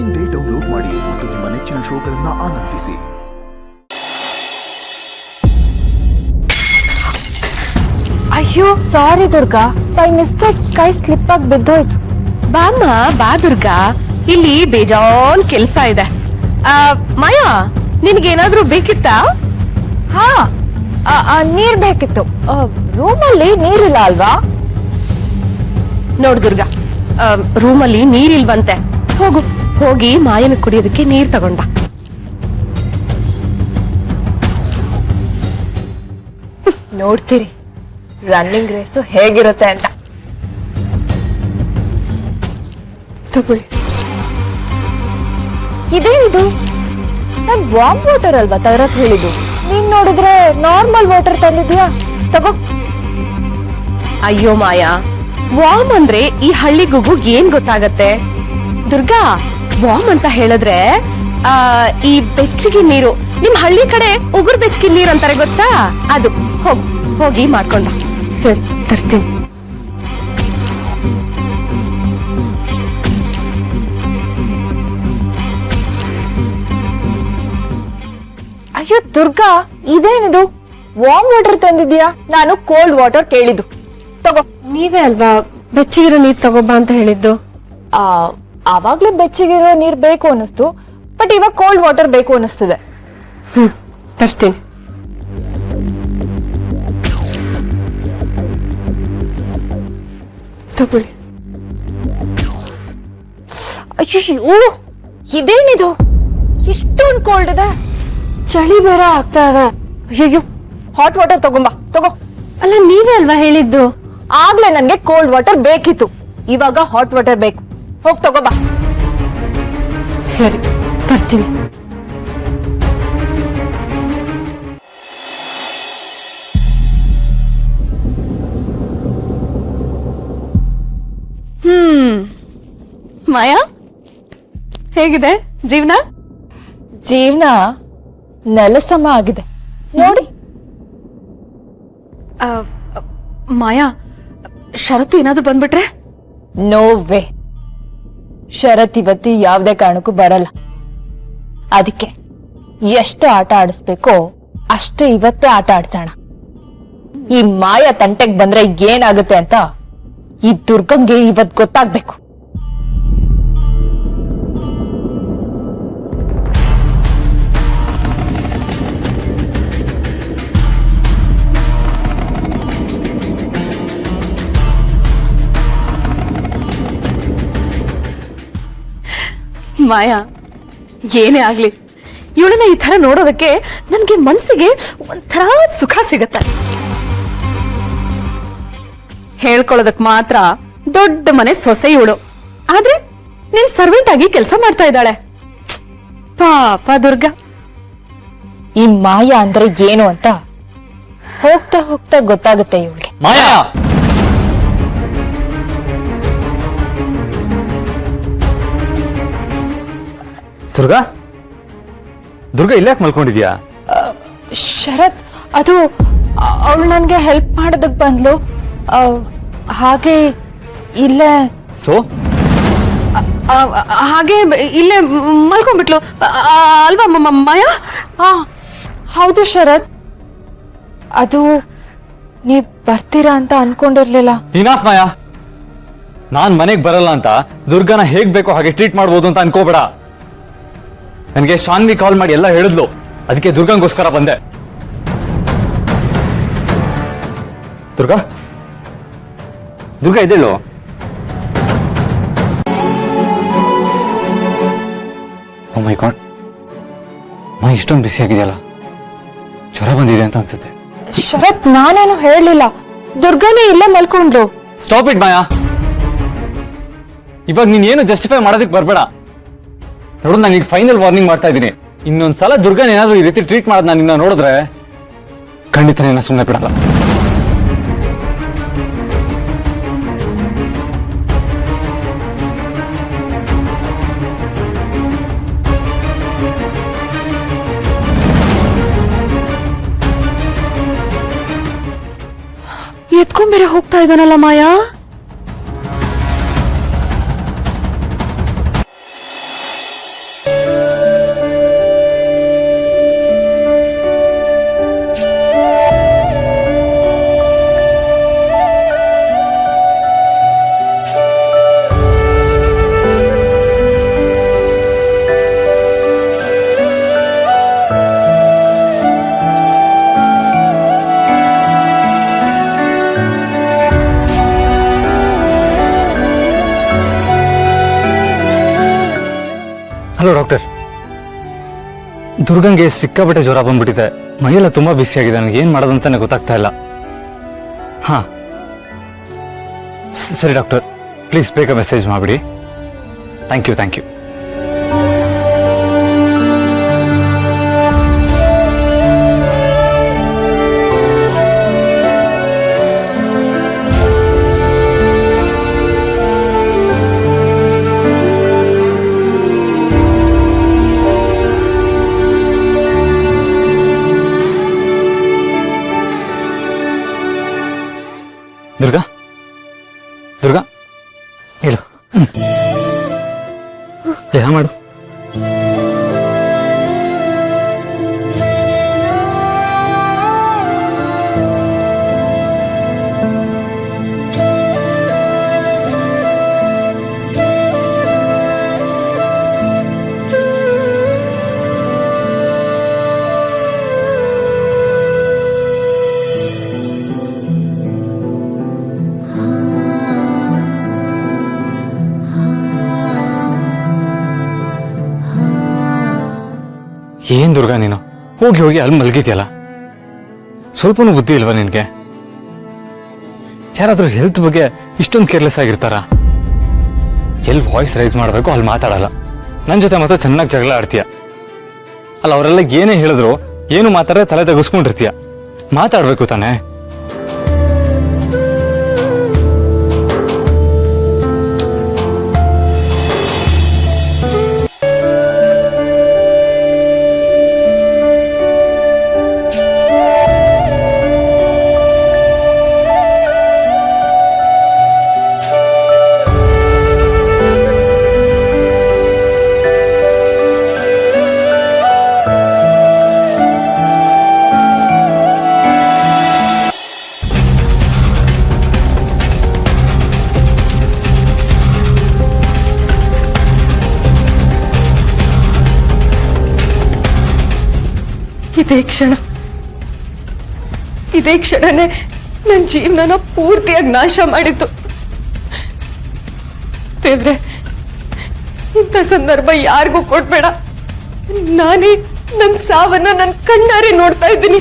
ಇಂದೇ ಡೌನ್ಲೋಡ್ ಮಾಡಿ ಮತ್ತು ನಿಮ್ಮ ನೆಚ್ಚಿನ ಶೋಗಳನ್ನು ಆನಂದಿಸಿ. ಅಯ್ಯೋ ಸಾರಿ ದುರ್ಗಾ, ಬೈ ಮಿಸ್ಟೇಕ್ ಕೈ ಸ್ಲಿಪ್ ಆಗಿ ಬಿದ್ದೋಯ್ತು. ಬಾಮ್ಮ ಬಾ ದುರ್ಗಾ, ಇಲ್ಲಿ ಬೇಜಾನ್ ಕೆಲ್ಸ ಇದೆ. ಮಾಯಾ, ನಿನ್ಗೇನಾದ್ರೂ ಬೇಕಿತ್ತಾ? ಹಾ, ನೀರ್ ಬೇಕಿತ್ತು. ರೂಮಲ್ಲಿ ನೀರಿಲ್ಲ ಅಲ್ವಾ? ನೋಡ್ ದುರ್ಗಾ, ರೂಮಲ್ಲಿ ನೀರಿಲ್ವಂತೆ. ಹೋಗಿ ಮಾಯನ ಕುಡಿಯೋದಕ್ಕೆ ನೀರ್ ತಗೊಂಡ. ನೋಡ್ತೀರಿ ರನ್ನಿಂಗ್ ರೇಸು ಹೇಗಿರುತ್ತೆ ಅಂತ. ತಗೊಳ್ಳಿ. ಇದೇನಿದು? ನಾನ್ ವಾಮ್ ವಾಟರ್ ಅಲ್ವಾ ತರಕ್ ಹೇಳಿದ್ದು, ನೀನ್ ನೋಡಿದ್ರೆ ನಾರ್ಮಲ್ ವಾಟರ್ ತಂದಿದ್ಯಾ. ತಗೋ. ಅಯ್ಯೋ ಮಾಯಾ, ವಾಮ್ ಅಂದ್ರೆ ಈ ಹಳ್ಳಿಗುಗು ಏನ್ ಗೊತ್ತಾಗತ್ತೆ? ದುರ್ಗಾ, ವಾಮ್ ಅಂತ ಹೇಳಿದ್ರೆ ಈ ಬೆಚ್ಚಗೆ ನೀರು. ನಿಮ್ ಹಳ್ಳಿ ಕಡೆ ಉಗುರು ಬೆಚ್ಚಗೆ ನೀರು ಅಂತಾರೆ ಗೊತ್ತಾ? ಅದು. ಹೋಗಿ ಮಾಡ್ಕೊಂಡ. ಸರಿ, ತರ್ತೀನಿ. ಅಯ್ಯೋ ದುರ್ಗಾ, ಇದೇನಿದು? ವಾಮ್ ವಾಟರ್ ತಂದಿದ್ಯಾ? ನಾನು ಕೋಲ್ಡ್ ವಾಟರ್ ಕೇಳಿದ್ದು. ತಗೋ. ನೀವೇ ಅಲ್ವಾ ಬೆಚ್ಚಗಿರೋ ನೀರ್ ತಗೋಬಾ ಅಂತ ಹೇಳಿದ್ದು? ಆವಾಗ್ಲೇ ಬೆಚ್ಚಗಿರೋ ನೀರ್ ಬೇಕು ಅನ್ನಿಸ್ತು, ಬಟ್ ಇವಾಗ ಕೋಲ್ಡ್ ವಾಟರ್ ಬೇಕು ಅನ್ನಿಸ್ತಿದೆ. ತರ್ತೀನಿ. ತಗೊಳ್ಳಿ. ಅಯ್ಯೋ, ಇದೇನಿದು? ಇಷ್ಟೊಂದು ಕೋಲ್ಡ್ ಇದೆ, ಚಳಿ ಬೇರೆ ಆಗ್ತಾ ಇದೆ. ಅಯ್ಯೋ, ಹಾಟ್ ವಾಟರ್ ತಗೊಂಬಾ. ತಗೋ. ಅಲ್ಲ, ನೀವೇ ಅಲ್ವಾ ಹೇಳಿದ್ದು? ಆಗ್ಲೇ ನನ್ಗೆ ಕೋಲ್ಡ್ ವಾಟರ್ ಬೇಕಿತ್ತು, ಇವಾಗ ಹಾಟ್ ವಾಟರ್ ಬೇಕು. ಹೋಗ್ ತಗೋಬಾ. ಸರಿ, ತರ್ತೀನಿ. ಮಾಯಾ, ಹೇಗಿದೆ ಜೀವನ? ಜೀವನ ನೆಲಸಮ ಆಗಿದೆ ನೋಡಿ. ಮಾಯಾ, ಷರತ್ತು ಏನಾದ್ರೂ ಬಂದ್ಬಿಟ್ರೆ? No way. ಶರತ್ ಇವತ್ತು ಯಾವುದೇ ಕಾರಣಕ್ಕೂ ಬರಲ್ಲ. ಅದಕ್ಕೆ ಎಷ್ಟು ಆಟ ಆಡಿಸ್ಬೇಕೋ ಅಷ್ಟೇ ಇವತ್ತೇ ಆಟ ಆಡ್ಸೋಣ. ಈ ಮಾಯಾ ತಂಟೆಗ್ ಬಂದ್ರೆ ಏನಾಗುತ್ತೆ ಅಂತ ಈ ದುರ್ಗಂಗೆ ಇವತ್ ಗೊತ್ತಾಗ್ಬೇಕು. ಮಾಯಾ, ಏನೇ ಆಗ್ಲಿ, ಇವಳನ್ನ ಈ ತರ ನೋಡೋದಕ್ಕೆ ನನ್ಗೆ ಮನ್ಸಿಗೆ ಒಂಥರ ಸುಖ ಸಿಗತ್ತೆ. ಹೇಳ್ಕೊಳ್ಳೋದಕ್ ಮಾತ್ರ ದೊಡ್ಡ ಮನೆ ಸೊಸೆ ಇವಳು, ಆದ್ರೆ ನೀನ್ ಸರ್ವೆಂಟ್ ಆಗಿ ಕೆಲಸ ಮಾಡ್ತಾ ಇದ್ದಾಳೆ. ಪಾಪ ದುರ್ಗಾ. ಈ ಮಾಯಾ ಅಂದ್ರೆ ಏನು ಅಂತ ಹೋಗ್ತಾ ಹೋಗ್ತಾ ಗೊತ್ತಾಗುತ್ತೆ ಇವಳಿಗೆ. ಮಾಯಾ, ದುರ್ಗಾ, ದುರ್ಗಾ ಇಲ್ಲಾಕ್ ಮಲ್ಕೊಂಡಿದ್ಯಾ? ಶರತ್, ಅದು ಅವಳು ನನ್ಗೆ ಹೆಲ್ಪ್ ಮಾಡೋದಕ್ ಬಂದ್ಲು, ಹಾಗೆ ಇಲ್ಲೇ. ಸೊ ಹಾಗೆ ಇಲ್ಲೇ ಮಲ್ಕೊಂಡ್ಬಿಟ್ಲು ಅಲ್ವಾ ಮಾಯಾ? ಹೌದು ಶರತ್, ಅದು ನೀವ್ ಬರ್ತೀರಾ ಅಂತ ಅನ್ಕೊಂಡಿರ್ಲಿಲ್ಲ. ಇನಾಫ್ ಮಾಯಾ, ನಾನ್ ಮನೆಗ್ ಬರಲ್ಲ ಅಂತ ದುರ್ಗಾನ ಹೇಗ್ ಬೇಕೋ ಹಾಗೆ ಟ್ರೀಟ್ ಮಾಡ್ಬೋದು ಅಂತ ಅನ್ಕೋಬೇಡ. ನನಗೆ ಶಾನ್ವಿ ಕಾಲ್ ಮಾಡಿ ಎಲ್ಲ ಹೇಳಿದ್ಲು, ಅದಕ್ಕೆ ದುರ್ಗಂಗೋಸ್ಕರ ಬಂದೆ. ದುರ್ಗಾ, ದುರ್ಗಾ ಇದೇಳು. ಓ ಮೈ ಗಾಡ್, ಮೈ ಇಷ್ಟೊಂದು ಬಿಸಿ ಆಗಿದೆಯಲ್ಲ, ಜ್ವರ ಬಂದಿದೆ ಅಂತ ಅನ್ಸುತ್ತೆ. ಶರತ್, ನಾನೇನು ಹೇಳಲಿಲ್ಲ, ದುರ್ಗಾನೇ ಇಲ್ಲೇ ಮಲ್ಕೊಂಡ್ಲು. ಸ್ಟಾಪ್ ಇಟ್ ಮಾಯಾ, ಇವಾಗ ನೀನ್ ಏನು ಜಸ್ಟಿಫೈ ಮಾಡೋದಕ್ಕೆ ಬರ್ಬೇಡ. ನೋಡು, ನಾನು ಈಗ ಫೈನಲ್ ವಾರ್ನಿಂಗ್ ಮಾಡ್ತಾ ಇದ್ದೀನಿ. ಇನ್ನೊಂದ್ಸಲ ದುರ್ಗನ್ ಏನಾದ್ರೂ ಈ ರೀತಿ ಟ್ರೀಟ್ ಮಾಡೋದು ನಾನು ನಿನ್ನ ನೋಡಿದ್ರೆ ಖಂಡಿತ ನಿನ್ನ ಸುಮ್ಮನೆ ಬಿಡಲ್ಲ. ಎತ್ಕೊಂಬೇರೆ ಹೋಗ್ತಾ ಇದ್ದಾನಲ್ಲ ಮಾಯಾ. ಹಲೋ ಡಾಕ್ಟರ್, ದುರ್ಗಂಗೆ ಸಿಕ್ಕಾಪಟ್ಟೆ ಜ್ವರ ಬಂದ್ಬಿಟ್ಟಿದೆ. ಮೈಯೆಲ್ಲ ತುಂಬಾ ಬಿಸಿಯಾಗಿದೆ. ನನಗೆ ಏನ್ ಮಾಡೋದಂತಾನೆ ಗೊತ್ತಾಗ್ತಾ ಇಲ್ಲ. ಹಾ ಸರಿ ಡಾಕ್ಟರ್, ಪ್ಲೀಸ್ ಬೇಗ ಮೆಸೇಜ್ ಮಾಡಿಬಿಡಿ. Thank you. ದುರ್ಗಾ ಹೇಳು. ದೇಹ ಮಾಡು. ಏನ್ ದುರ್ಗಾ ನೀನು ಹೋಗಿ ಅಲ್ಲಿ ಮಲಗಿದ್ಯಲ್ಲ, ಸ್ವಲ್ಪನೂ ಬುದ್ಧಿ ಇಲ್ವಾ ನಿನ್ಗೆ? ಯಾರಾದ್ರೂ ಹೆಲ್ತ್ ಬಗ್ಗೆ ಇಷ್ಟೊಂದು ಕೇರ್ಲೆಸ್ ಆಗಿರ್ತಾರ? ಎಲ್ಲಿ ವಾಯ್ಸ್ ರೈಸ್ ಮಾಡಬೇಕು ಅಲ್ಲಿ ಮಾತಾಡಲ್ಲ, ನನ್ನ ಜೊತೆ ಮಾತ್ರ ಚೆನ್ನಾಗಿ ಜಗಳ ಆಡ್ತೀಯ. ಅಲ್ಲ, ಅವರೆಲ್ಲ ಏನೇ ಹೇಳಿದ್ರು ಏನು ಮಾತಾಡದೆ ತಲೆ ತೆಗೆಸ್ಕೊಂಡಿರ್ತೀಯ. ಮಾತಾಡ್ಬೇಕು ತಾನೆ. ಇದೇ ಕ್ಷಣನೇ ನನ್ನ ಜೀವನನ ಪೂರ್ತಿಯಾಗಿ ನಾಶ ಮಾಡಿತ್ತು. ದೇವ್ರೆ, ಇಂಥ ಸಂದರ್ಭ ಯಾರಿಗೂ ಕೊಡ್ಬೇಡ. ನಾನೇ ನನ್ನ ಸಾವನ್ನ ನನ್ನ ಕಣ್ಣಾರೆ ನೋಡ್ತಾ ಇದ್ದೀನಿ.